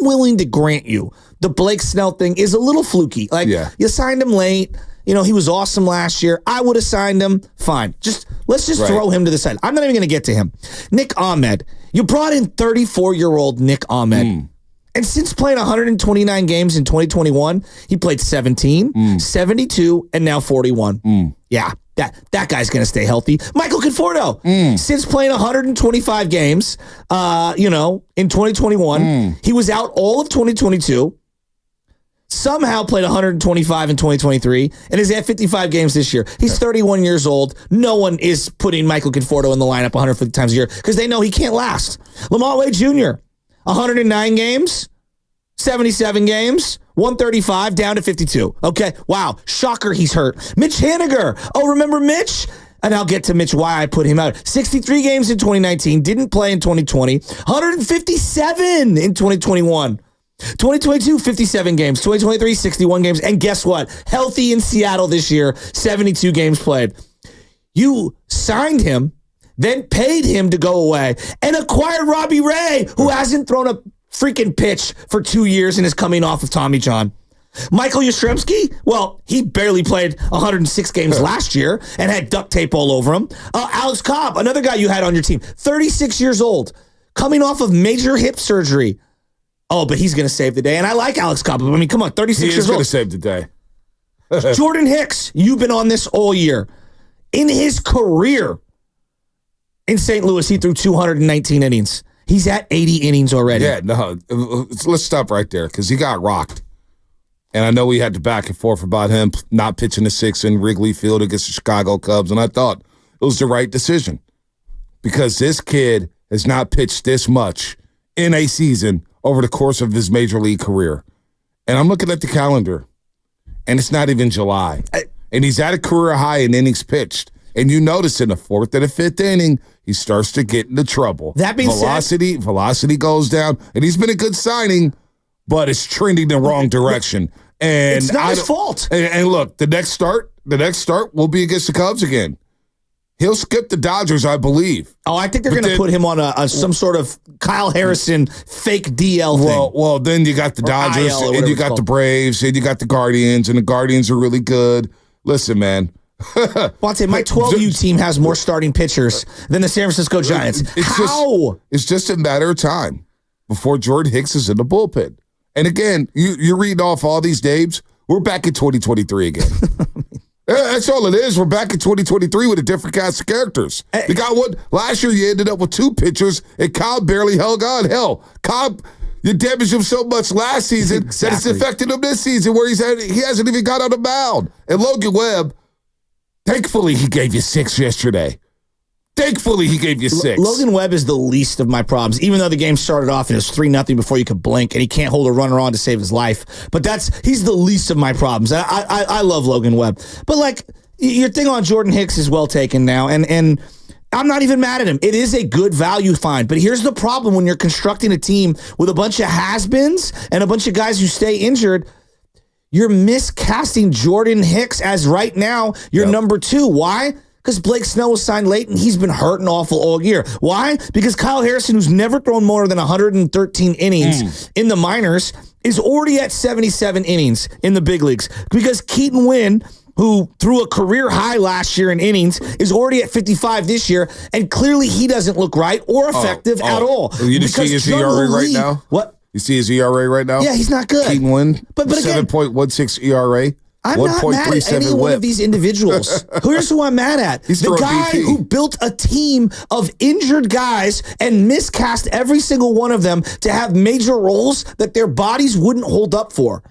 willing to grant you the Blake Snell thing is a little fluky. Like, you signed him late. You know, he was awesome last year. I would have signed him. Fine. Let's just throw him to the side. I'm not even going to get to him. Nick Ahmed. You brought in 34-year-old Nick Ahmed. And since playing 129 games in 2021, he played 17, 72, and now 41. Yeah, that guy's going to stay healthy. Michael Conforto, since playing 125 games, in 2021, he was out all of 2022, somehow played 125 in 2023, and is at 55 games this year. He's 31 years old. No one is putting Michael Conforto in the lineup 150 times a year because they know he can't last. Lamont Wade Jr., 109 games, 77 games, 135, down to 52. Okay, wow. Shocker, he's hurt. Mitch Haniger. Oh, remember Mitch? And I'll get to Mitch, why I put him out. 63 games in 2019, didn't play in 2020, 157 in 2021. 2022, 57 games. 2023, 61 games. And guess what? Healthy in Seattle this year, 72 games played. You signed him, then paid him to go away, and acquired Robbie Ray, who hasn't thrown a freaking pitch for 2 years and is coming off of Tommy John. Michael Yastrzemski, well, he barely played 106 games last year and had duct tape all over him. Alex Cobb, another guy you had on your team, 36 years old, coming off of major hip surgery. Oh, but he's going to save the day. And I like Alex Cobb. I mean, come on, 36 years old. He is going to save the day. Jordan Hicks, you've been on this all year. In his career in St. Louis, he threw 219 innings. He's at 80 innings already. Yeah, no, let's stop right there because he got rocked. And I know we had the back and forth about him not pitching the sixth in Wrigley Field against the Chicago Cubs, and I thought it was the right decision because this kid has not pitched this much in a season over the course of his major league career. And I'm looking at the calendar, and it's not even July. And he's at a career high in innings pitched. And you notice in the fourth and the fifth inning, he starts to get into trouble. That being said, velocity goes down, and he's been a good signing, but it's trending the wrong direction. And it's not his fault. And look, the next start will be against the Cubs again. He'll skip the Dodgers, I believe. Oh, I think they're going to put him on some sort of Kyle Harrison fake DL thing. Well, then you got the Dodgers, and you got the Braves, and you got the Guardians, and the Guardians are really good. Listen, man. Bonte, my 12U team has more starting pitchers than the San Francisco Giants. It's just a matter of time before Jordan Hicks is in the bullpen. And again, you're reading off all these names. We're back in 2023 again. That's all it is. We're back in 2023 with a different cast of characters. You got one. Last year, you ended up with two pitchers, and Cobb barely held on. Hell, Cobb, you damaged him so much last season that it's affected him this season where he hasn't even got on the mound. And Logan Webb, thankfully, he gave you 6 yesterday. Thankfully, he gave you 6. Logan Webb is the least of my problems, even though the game started off and it was 3-0 before you could blink, and he can't hold a runner on to save his life. But he's the least of my problems. I love Logan Webb. But, like, your thing on Jordan Hicks is well taken now, and I'm not even mad at him. It is a good value find. But here's the problem when you're constructing a team with a bunch of has-beens and a bunch of guys who stay injured. You're miscasting Jordan Hicks as right now your number 2. Why? Because Blake Snell was signed late, and he's been hurting awful all year. Why? Because Kyle Harrison, who's never thrown more than 113 innings in the minors, is already at 77 innings in the big leagues. Because Keaton Winn, who threw a career high last year in innings, is already at 55 this year, and clearly he doesn't look right or effective at all. You just see his ERA right now? What? You see his ERA right now? Yeah, he's not good. Keaton Winn, but again, 7.16 ERA. I'm not mad at any one of these individuals. Here's who I'm mad at. The guy who built a team of injured guys and miscast every single one of them to have major roles that their bodies wouldn't hold up for.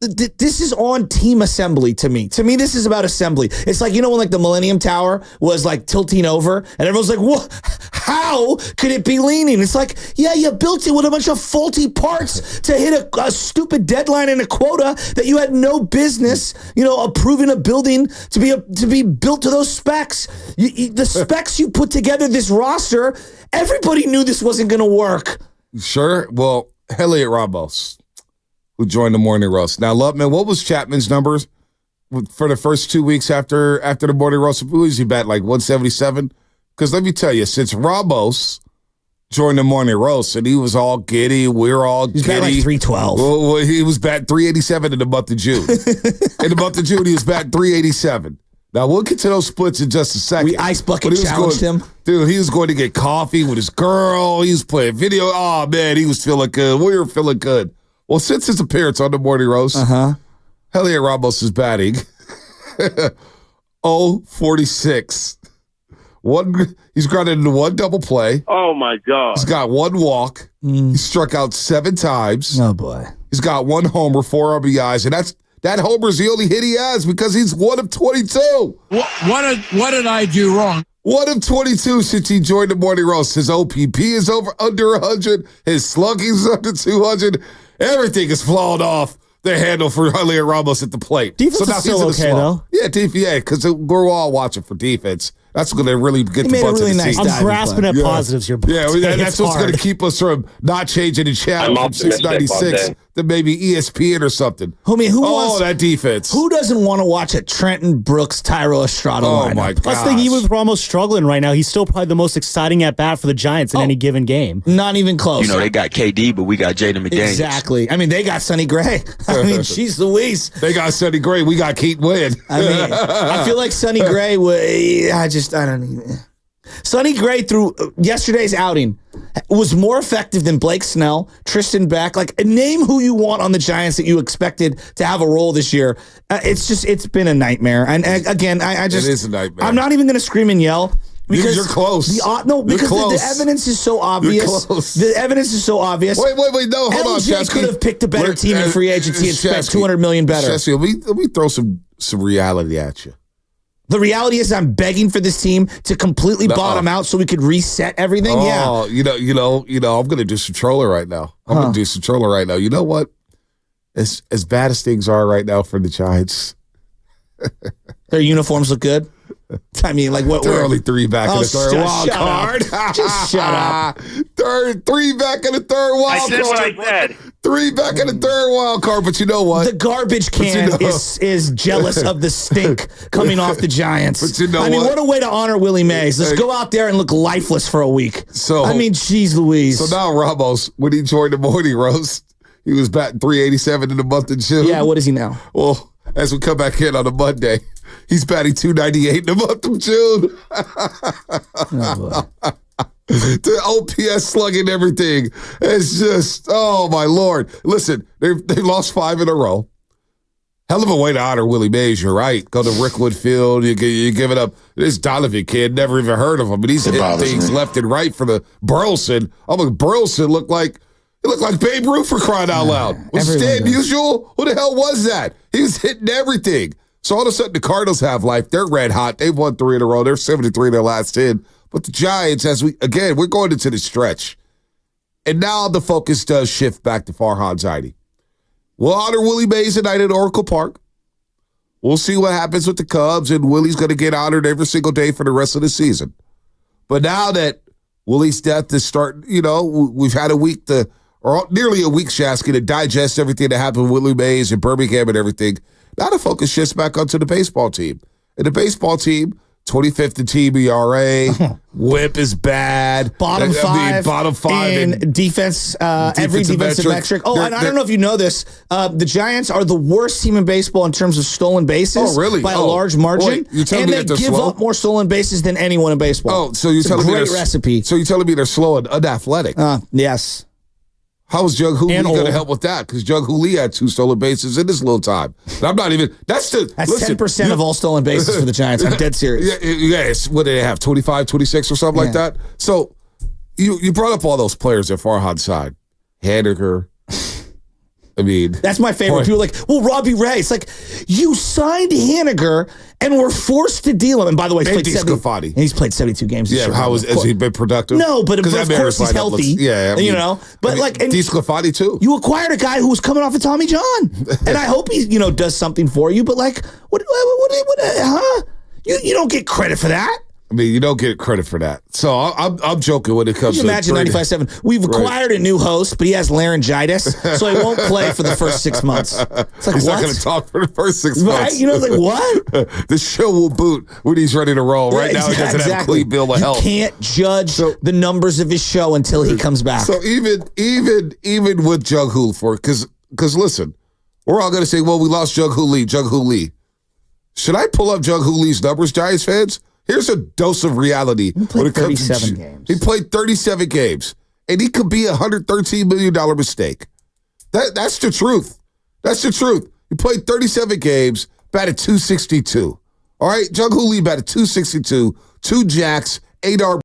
This is on team assembly to me. To me, this is about assembly. It's like, when like the Millennium Tower was like tilting over and everyone's like, what? How could it be leaning? It's like, yeah, you built it with a bunch of faulty parts to hit a stupid deadline and a quota that you had no business, approving a building to be built to those specs. The specs you put together, this roster, everybody knew this wasn't going to work. Sure. Well, Heliot Ramos, who joined the Morning Roast. Now, Lupman, what was Chapman's numbers for the first 2 weeks after the Morning Roast? Who was he bat, like 177? Because let me tell you, since Ramos during the morning roast, and he was all giddy. We were all giddy. He's batting like 312. Well, he was batting 387 in the month of June. In the month of June, he was batting 387. Now, we'll get to those splits in just a second. We ice bucket challenged him. Dude, he was going to get coffee with his girl. He was playing video. Oh, man, he was feeling good. We were feeling good. Well, since his appearance on the morning roast, Heliot Ramos is batting 0-46. He's grounded into one double play. Oh, my God. He's got one walk. He struck out 7 times. Oh, boy. He's got 1 homer, 4 RBIs, and that homer's the only hit he has because he's 1 of 22. What did I do wrong? 1 of 22 since he joined the morning roast. His OPP is under 100. His slugging is under 200. Everything is flawed off the handle for Heliot Ramos at the plate. Defense is still okay, though. Yeah, because we're all watching for defense. That's going to really get the butts of the season. I'm grasping at positives here. Yeah, that's what's going to keep us from not changing the channel from 696 to maybe ESPN or something. Homie, who wants that defense? Who doesn't want to watch a Trenton Brooks, Tyro Estrada lineup? Oh, my God. Plus, even with Ramos struggling right now, he's still probably the most exciting at-bat for the Giants in any given game. Not even close. They got KD, but we got Jaden McDaniels. Exactly. I mean, they got Sonny Gray. I mean, jeez Louise. They got Sonny Gray. We got Keaton Wynn. I mean, I feel like Sonny Gray I don't even. Sonny Gray through yesterday's outing was more effective than Blake Snell, Tristan Beck. Like, name who you want on the Giants that you expected to have a role this year. It's been a nightmare. And again, it is a nightmare. I'm not even going to scream and yell. Because you're close. Because the evidence is so obvious. The evidence is so obvious. Wait, no, hold on, LJ could have picked a better team in free agency and spent $200 million better. Chesky, let me throw some reality at you. The reality is I'm begging for this team to completely bottom out so we could reset everything. Oh, I'm going to do some trolling right now. You know what? As bad as things are right now for the Giants. Their uniforms look good. I mean, like what? They're only 3 back in the third wild card. Just shut up. 3 back in the third wild card. I said what I said. 3 back in the third wild card, but you know what? The garbage can is jealous of the stink coming off the Giants. But you know what a way to honor Willie Mays. Let's go out there and look lifeless for a week. Jeez Louise. So now Ramos, when he joined the morning roast, he was batting 387 in the month of June. Yeah, what is he now? Well, as we come back in on a Monday, he's batting 298 in the month of June. The OPS slugging everything. It's just, oh, my Lord. Listen, they lost 5 in a row. Hell of a way to honor Willie Mays, you're right. Go to Rickwood Field, you give it up. This Donovan kid, never even heard of him, but he's hitting things left and right for the Burleson. Burleson looked like Babe Ruth, for crying out loud. Was Stan Musial? Who the hell was that? He was hitting everything. So all of a sudden, the Cardinals have life. They're red hot. They've won 3 in a row. They're 73 in their last 10. But the Giants, we're going into the stretch. And now the focus does shift back to Farhan Zaidi. We'll honor Willie Mays tonight at Oracle Park. We'll see what happens with the Cubs, and Willie's going to get honored every single day for the rest of the season. But now that Willie's death is starting, we've had a week or nearly a week, Shasky, to digest everything that happened with Willie Mays and Birmingham and everything. Now the focus shifts back onto the baseball team. And the baseball team, 25th in team ERA, whip is bad. Bottom 5 in defense, every defensive metric. Oh, and I don't know if you know this. The Giants are the worst team in baseball in terms of stolen bases. Oh, really? By a large margin. Wait, you're telling me that they're give up more stolen bases than anyone in baseball. Oh, so you're telling me great recipe. So you're telling me they're slow and unathletic? Yes. How is Jung Hoo Lee going to help with that? Because Jung Hoo Lee had 2 stolen bases in his little time. And I'm not even. That's 10% of all stolen bases for the Giants. I'm dead serious. Yes. What did they have? 25, 26 or something like that? So you brought up all those players at Farhan's side. Haniger. I mean, that's my favorite. People are like, well, Robbie Ray. It's like, you signed Haniger and were forced to deal him. And by the way, he's played 72 games this year. Has he been productive? No, but of course he's healthy. But DeSclafani too. You acquired a guy who was coming off of Tommy John, and I hope he does something for you. But like, what? You don't get credit for that. I mean, you don't get credit for that. So I'm joking when it comes to imagine 95.7. We've acquired a new host, but he has laryngitis, so he won't play for the first 6 months. It's like, he's what? not going to talk for the first 6 months. Right? You know, like, what? The show will boot when he's ready to roll. Right now, he doesn't have a clean bill of health. You can't judge the numbers of his show until he comes back. So even with Jung Hoo because listen, we're all going to say, well, we lost Jung Hoo Lee. Should I pull up Jung Hoo Lee's numbers, Giants fans? Here's a dose of reality. He played 37 games. He played 37 games, and he could be a $113 million mistake. That's the truth. That's the truth. He played 37 games, batted .262. All right, Jung Hoo Lee batted .262, 2 jacks, 8 RBIs.